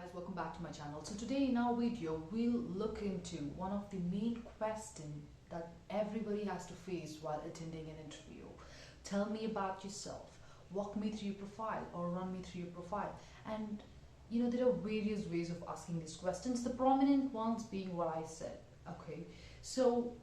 Guys, welcome back to my channel. So today in our video we'll look into one of the main questions that everybody has to face while attending an interview. Tell me about yourself, walk me through your profile or run me through your profile. And there are various ways of asking these questions, the prominent ones being what I said. Okay, so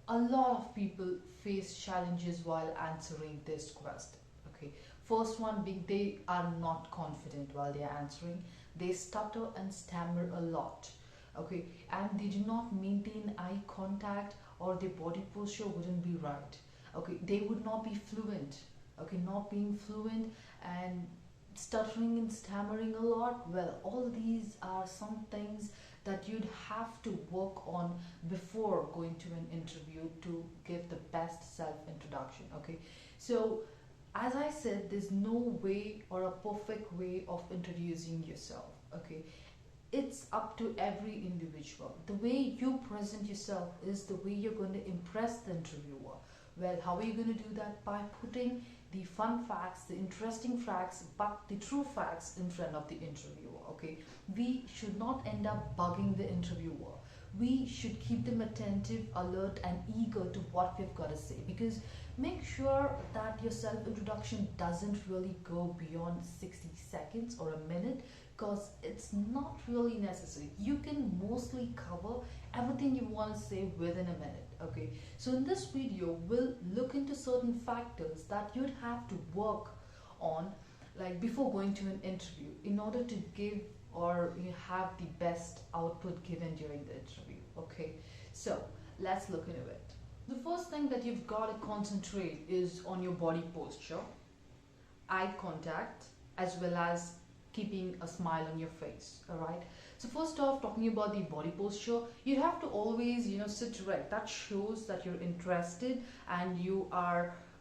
a lot of people face challenges while answering this question. Okay, first one being they are not confident while they are answering. They stutter and stammer a lot. Okay, and they do not maintain eye contact, or their body posture wouldn't be right. Okay, they would not be fluent. Okay, not being fluent and stuttering and stammering a lot. Well, all these are some things that you'd have to work on before going to an interview to give the best self introduction. Okay, so as I said, there's no way or a perfect way of introducing yourself. Okay, it's up to every individual. The way you present yourself is the way you're going to impress the interviewer. Well, how are you going to do that? By putting the fun facts, the interesting facts, but the true facts in front of the interviewer. Okay, we should not end up bugging the interviewer. We should keep them attentive, alert, and eager to what we've got to say, because make sure that your self introduction doesn't really go beyond 60 seconds or a minute, because it's not really necessary. You can mostly cover everything you want to say within a minute. Okay, so in this video we'll look into certain factors that you'd have to work on, like before going to an interview, in order to give or you have the best output given during the interview. Okay, so let's look into it. The first thing that you've got to concentrate is on your body posture, eye contact, as well as keeping a smile on your face. All right, so first off, talking about the body posture, you have to always sit erect. That shows that you're interested and you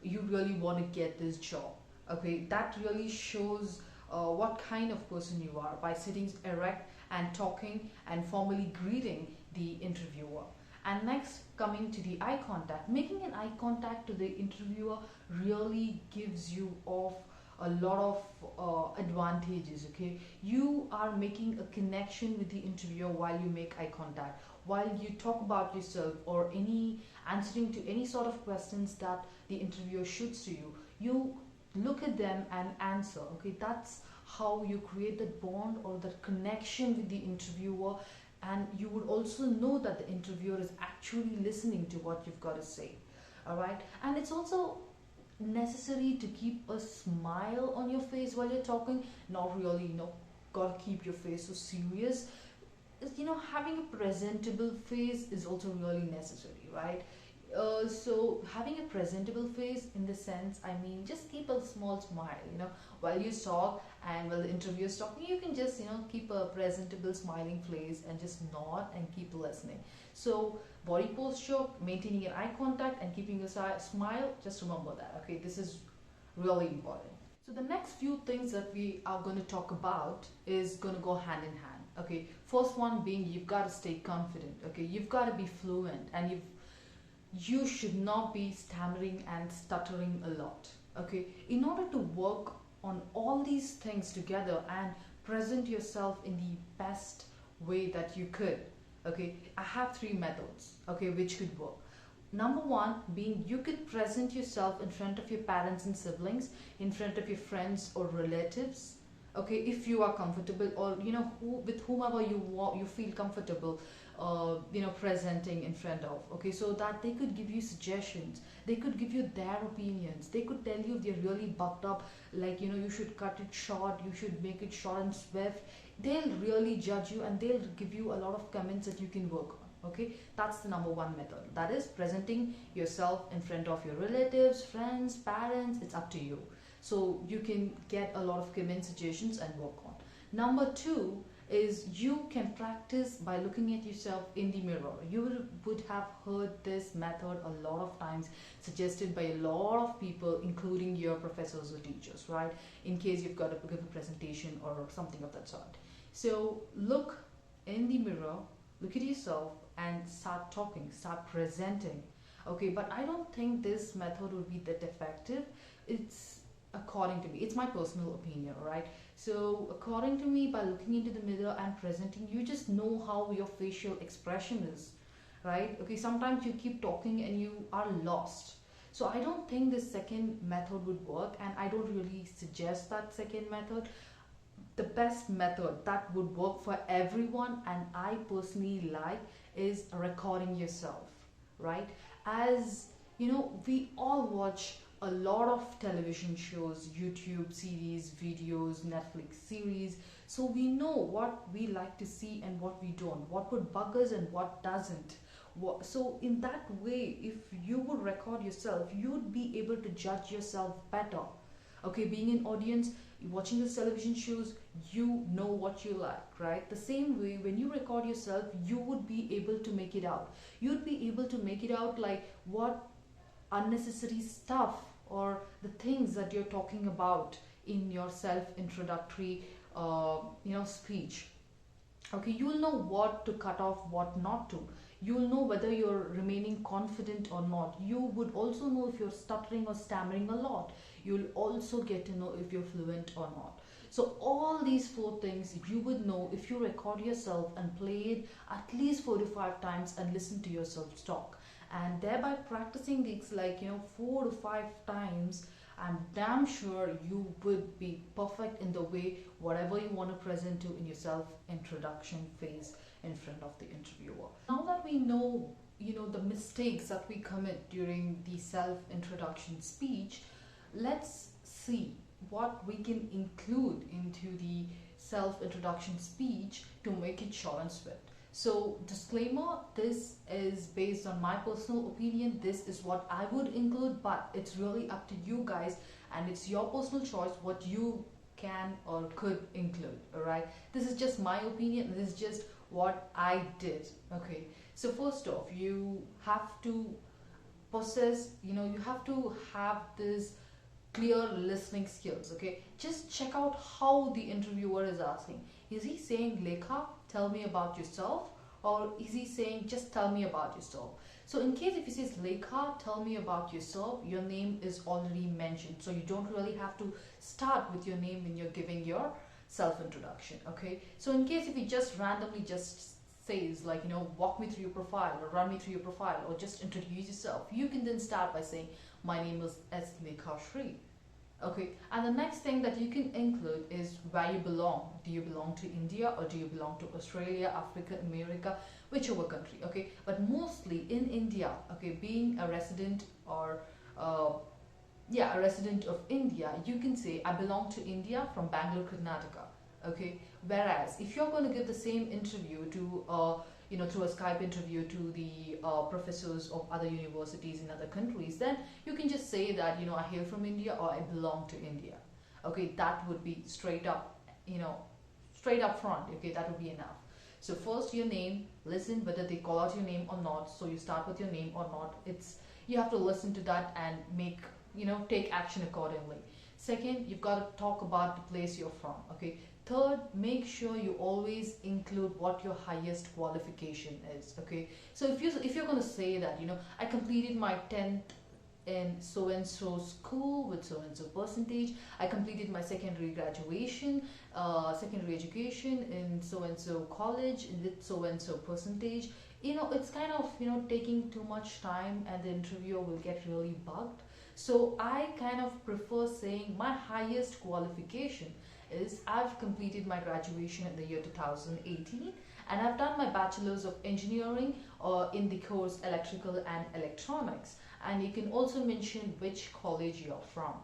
really want to get this job. Okay, that really shows what kind of person you are by sitting erect and talking and formally greeting the interviewer. And next, coming to the eye contact, making an eye contact to the interviewer really gives you off a lot of advantages. Okay, you are making a connection with the interviewer while you make eye contact, while you talk about yourself or answering to any sort of questions that the interviewer shoots to you. You look at them and answer. Okay, that's how you create that bond or that connection with the interviewer, and you would also know that the interviewer is actually listening to what you've got to say. All right, and it's also necessary to keep a smile on your face while you're talking. Not really gotta keep your face so serious. Having a presentable face is also really necessary, right? So having a presentable face, in the sense, I mean, just keep a small smile while you talk, and while the interviewer is talking, you can just keep a presentable smiling face and just nod and keep listening. So body posture, maintaining an eye contact, and keeping a smile, just remember that. Okay, this is really important. So the next few things that we are going to talk about is going to go hand in hand. Okay, first one being you've got to stay confident. Okay, you've got to be fluent, and you should not be stammering and stuttering a lot. Okay, in order to work on all these things together and present yourself in the best way that you could, okay, I have 3 methods, okay, which could work. Number one being you could present yourself in front of your parents and siblings, in front of your friends or relatives. Okay, if you are comfortable, or with whomever you feel comfortable presenting in front of. Okay, so that they could give you suggestions, they could give you their opinions, they could tell you if they're really bucked up, like you should cut it short, you should make it short and swift. They'll really judge you and they'll give you a lot of comments that you can work on. Okay, that's the number one method, that is presenting yourself in front of your relatives, friends, parents. It's up to you, so you can get a lot of comment suggestions and work on. Number two is you can practice by looking at yourself in the mirror. You would have heard this method a lot of times suggested by a lot of people, including your professors or teachers, right? In case you've got to give a presentation or something of that sort. So look in the mirror, look at yourself and start talking, start presenting. Okay, but I don't think this method would be that effective. It's according to me, it's my personal opinion, right? So according to me, by looking into the mirror and presenting, you just know how your facial expression is, right? Okay, sometimes you keep talking and you are lost. So I don't think this second method would work, and I don't really suggest that second method. The best method that would work for everyone and I personally like is recording yourself, right? As you know, we all watch a lot of television shows, YouTube series, videos, Netflix series, so we know what we like to see and what we don't, what would bug us and what doesn't. So in that way, if you would record yourself, you'd be able to judge yourself better. Okay, being an audience, watching these television shows, you know what you like, right? The same way, when you record yourself, you would be able to make it out. You'd be able to make it out, like what unnecessary stuff or the things that you're talking about in your self introductory speech. Okay, you will know what to cut off, what not to. You will know whether you're remaining confident or not. You would also know if you're stuttering or stammering a lot. You'll also get to know if you're fluent or not. So all these four things you would know if you record yourself and play it at least 4 to 5 times and listen to yourself talk, and thereby practicing these, like 4 to 5 times, I'm damn sure you would be perfect in the way whatever you want to present to in your self introduction phase in front of the interviewer. Now that we know, the mistakes that we commit during the self introduction speech, let's see what we can include into the self introduction speech to make it short and sweet. So, disclaimer, this is based on my personal opinion. This is what I would include, but it's really up to you guys, and it's your personal choice what you can or could include. Alright, this is just my opinion, this is just what I did. Okay, so first off, you have to possess, you have to have this clear listening skills. Okay, just check out how the interviewer is asking. Is he saying, Lekha, tell me about yourself, or is he saying, just tell me about yourself? So in case if he says, Lekha, tell me about yourself, your name is already mentioned, so you don't really have to start with your name when you're giving your self introduction. Okay, so in case if he just randomly just says, like, walk me through your profile or run me through your profile or just introduce yourself, you can then start by saying, my name is S. Lekha Shri. Okay, and the next thing that you can include is where you belong. Do you belong to India, or do you belong to Australia, Africa, America, whichever country? Okay, but mostly in India. Okay, being a resident or a resident of India, you can say, I belong to India from Bangalore, Karnataka. Okay, whereas if you're going to give the same interview to through a Skype interview to the professors of other universities in other countries, then you can just say that, I hail from India or I belong to India. Okay, that would be straight up, straight up front. Okay, that would be enough. So first your name, listen whether they call out your name or not. So you start with your name or not. You have to listen to that and make, take action accordingly. Second, you've got to talk about the place you're from. Okay. Third, make sure you always include what your highest qualification is. Okay, so if you're going to say that, I completed my 10th in so and so school with so and so percentage, I completed my secondary graduation, secondary education in so and so college with so and so percentage, it's kind of taking too much time and the interviewer will get really bugged. So I kind of prefer saying my highest qualification is I've completed my graduation in the year 2018, and I've done my bachelor's of engineering in the course electrical and electronics, and you can also mention which college you're from.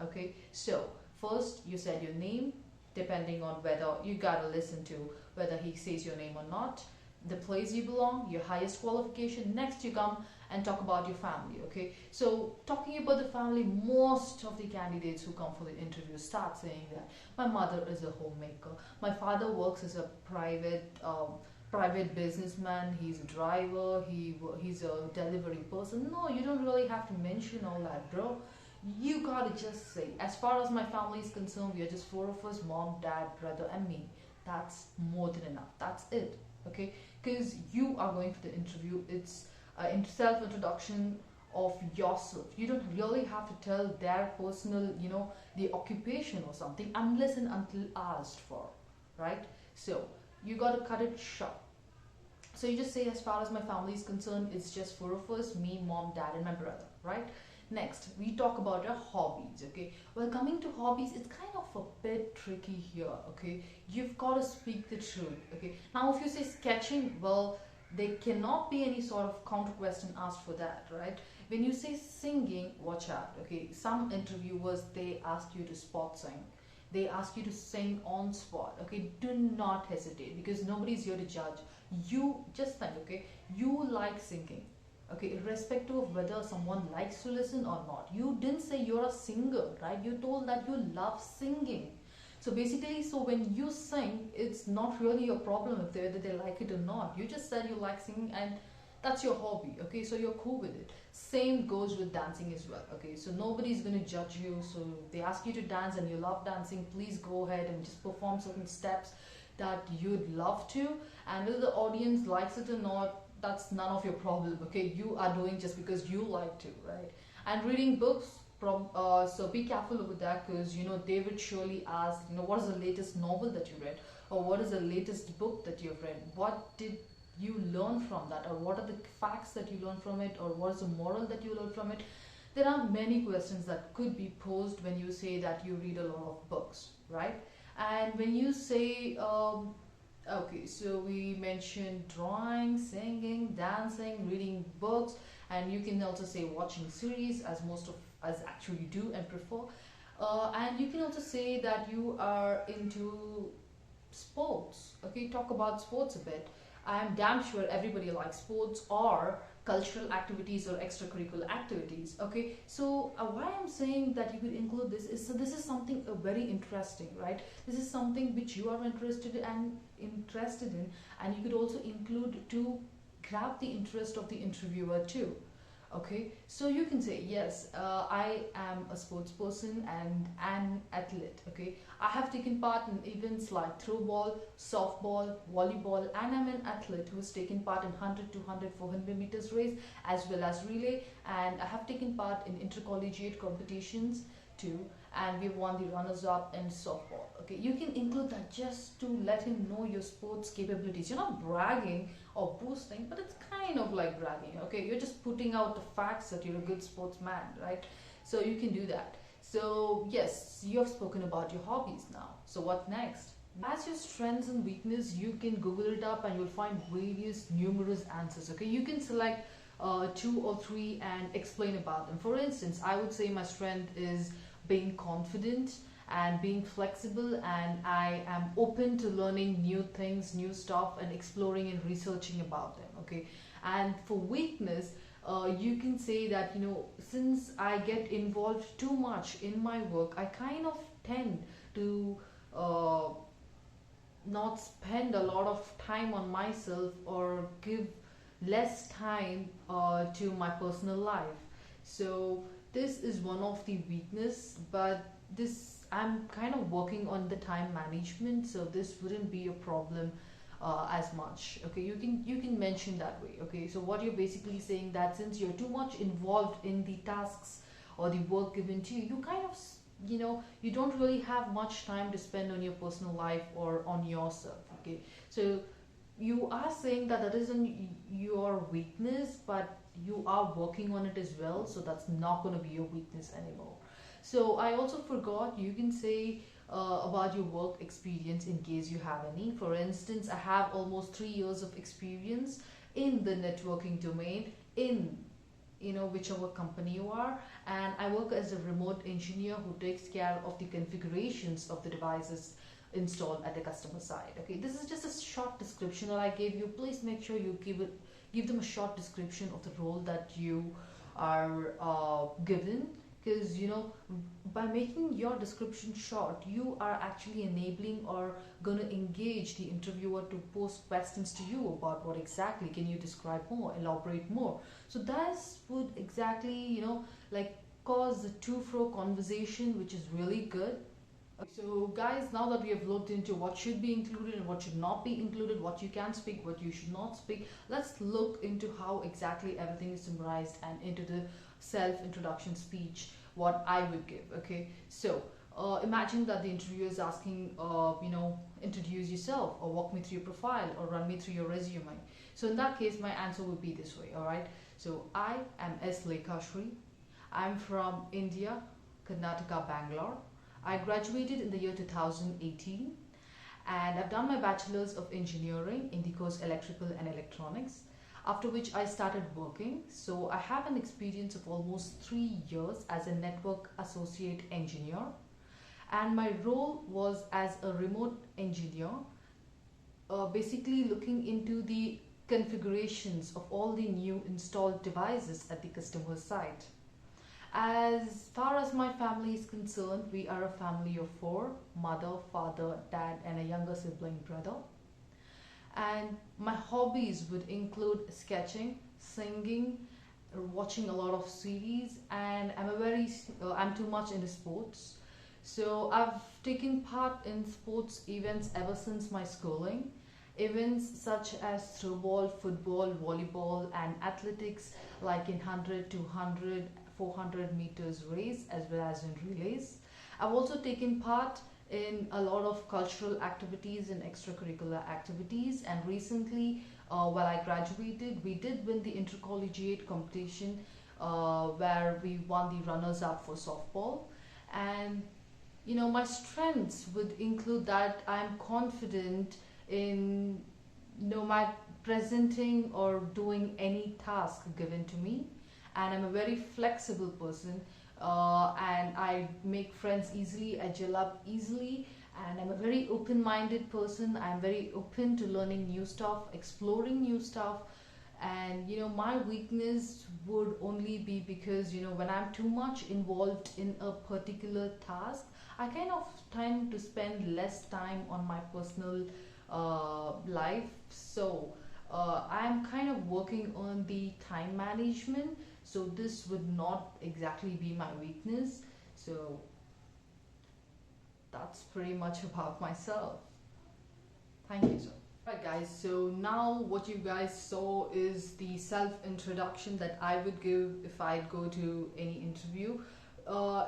Okay, so first you said your name, depending on whether you gotta listen to whether he says your name or not, the place you belong, your highest qualification. Next you come and talk about your family. Okay, so talking about the family, most of the candidates who come for the interview start saying that my mother is a homemaker, my father works as a private businessman, he's a driver, he's a delivery person. No, you don't really have to mention all that, bro. You gotta just say, as far as my family is concerned, we are just 4 of us, mom, dad, brother and me. That's more than enough. That's it. Okay, because you are going for the interview. It's in self-introduction of yourself. You don't really have to tell their personal, the occupation or something, unless and until asked for, right? So you got to cut it short. So you just say, as far as my family is concerned, it's just four of us: me, mom, dad, and my brother, right? Next, we talk about your hobbies, okay? Well, coming to hobbies, it's kind of a bit tricky here, okay? You've got to speak the truth, okay? Now, if you say sketching, well, there cannot be any sort of counter question asked for that, right? When you say singing, watch out, okay? Some interviewers, they ask you to spot sing. They ask you to sing on spot, okay? Do not hesitate, because nobody's here to judge. You just think, okay? You like singing, okay, irrespective of whether someone likes to listen or not. You didn't say you're a singer, right? You told that you love singing. So basically, so when you sing, it's not really a problem if whether they like it or not. You just said you like singing, and that's your hobby, okay? So you're cool with it. Same goes with dancing as well, okay? So nobody's going to judge you. So they ask you to dance and you love dancing, please go ahead and just perform certain steps that you'd love to. And whether the audience likes it or not, that's none of your problem, okay? You are doing just because you like to, right? And reading books, so be careful with that, because they would surely ask, what is the latest novel that you read, or what is the latest book that you've read? What did you learn from that, or what are the facts that you learned from it, or what is the moral that you learned from it? There are many questions that could be posed when you say that you read a lot of books, right? And when you say okay, so we mentioned drawing, singing, dancing, reading books, and you can also say watching series, as most of us actually do and prefer. And you can also say that you are into sports. Okay, talk about sports a bit. I'm damn sure everybody likes sports or cultural activities or extracurricular activities. Okay, so why I'm saying that you could include this is, so this is something very interesting, right? This is something which you are interested in, and you could also include to grab the interest of the interviewer too. Okay, so you can say, yes, I am a sports person and an athlete. Okay, I have taken part in events like throwball, softball, volleyball, and I'm an athlete who has taken part in 100, 200, 400 meters race, as well as relay, and I have taken part in intercollegiate competitions too, and we won the runners up in softball. Okay, you can include that just to let him know your sports capabilities. You're not bragging or boasting, but it's kind of like bragging. Okay, you're just putting out the facts that you're a good sportsman, right? So you can do that. So yes, you have spoken about your hobbies now. So what next? As your strengths and weakness, you can Google it up and you'll find various numerous answers. Okay, you can select 2 or 3 and explain about them. For instance, I would say my strength is being confident and being flexible, and I am open to learning new things, new stuff, and exploring and researching about them. Okay, and for weakness, you can say that since I get involved too much in my work, I kind of tend to not spend a lot of time on myself or give less time to my personal life. So this is one of the weakness, but this I'm kind of working on the time management, so this wouldn't be a problem as much. Okay, you can mention that way. Okay, so what you're basically saying, that since you're too much involved in the tasks or the work given to you, you kind of you don't really have much time to spend on your personal life or on yourself. Okay, so you are saying that that isn't your weakness, but you are working on it as well, so that's not going to be your weakness anymore. So I also forgot, you can say about your work experience in case you have any. For instance, I have almost 3 years of experience in the networking domain in whichever company you are, and I work as a remote engineer who takes care of the configurations of the devices installed at the customer side. Okay, this is just a short description that I gave you. Please make sure you give them a short description of the role that you are given, because by making your description short, you are actually enabling or going to engage the interviewer to pose questions to you about what exactly can you describe more, elaborate more. So that would exactly like cause the to fro conversation, which is really good. So guys, now that we have looked into what should be included and what should not be included, what you can speak, what you should not speak, let's look into how exactly everything is summarized and into the self-introduction speech, what I would give. Okay, so imagine that the interviewer is asking, introduce yourself or walk me through your profile or run me through your resume. So in that case, my answer would be this way. All right, so I am S. Lekashri. I'm from India, Karnataka, Bangalore. I graduated in the year 2018 and I've done my Bachelor's of Engineering in the course Electrical and Electronics, after which I started working. So I have an experience of almost 3 years as a network associate engineer, and my role was as a remote engineer, basically looking into the configurations of all the new installed devices at the customer site. As far as my family is concerned, we are a family of four: mother, father, dad, and a younger sibling brother. And my hobbies would include sketching, singing, watching a lot of series, and I'm too much into sports. So I've taken part in sports events ever since my schooling. Events such as throwball, football, volleyball, and athletics, like in 100, 200, 400 meters race, as well as in relays. I've also taken part in a lot of cultural activities and extracurricular activities, and recently, while I graduated, we did win the intercollegiate competition, where we won the runners up for softball. And my strengths would include that I'm confident in my presenting or doing any task given to me, and I'm a very flexible person, and I make friends easily, I gel up easily, and I'm a very open-minded person. I'm very open to learning new stuff, exploring new stuff. And my weakness would only be because when I'm too much involved in a particular task, I kind of tend to spend less time on my personal life. So I'm kind of working on the time management, so this would not exactly be my weakness. So that's pretty much about myself. Thank you, sir. Right guys, so now what you guys saw is the self-introduction that I would give if I'd go to any interview.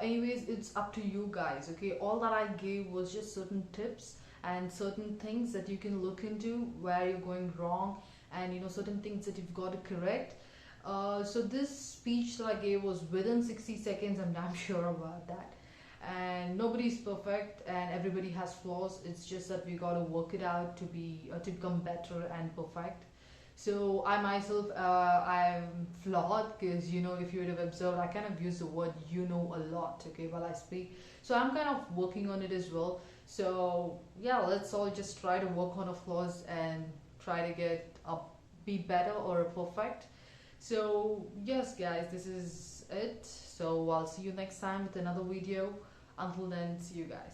Anyways, it's up to you guys, okay? All that I gave was just certain tips and certain things that you can look into where you're going wrong, and certain things that you've got to correct. So this speech that I gave was within 60 seconds, I'm damn sure about that. And nobody's perfect and everybody has flaws. It's just that we gotta work it out to become better and perfect. So I myself, I'm flawed because if you would have observed, I kind of use the word a lot, okay, while I speak. So I'm kind of working on it as well. So yeah, let's all just try to work on our flaws and try to be better or perfect. So yes guys, this is it. So I'll see you next time with another video. Until then, see you guys.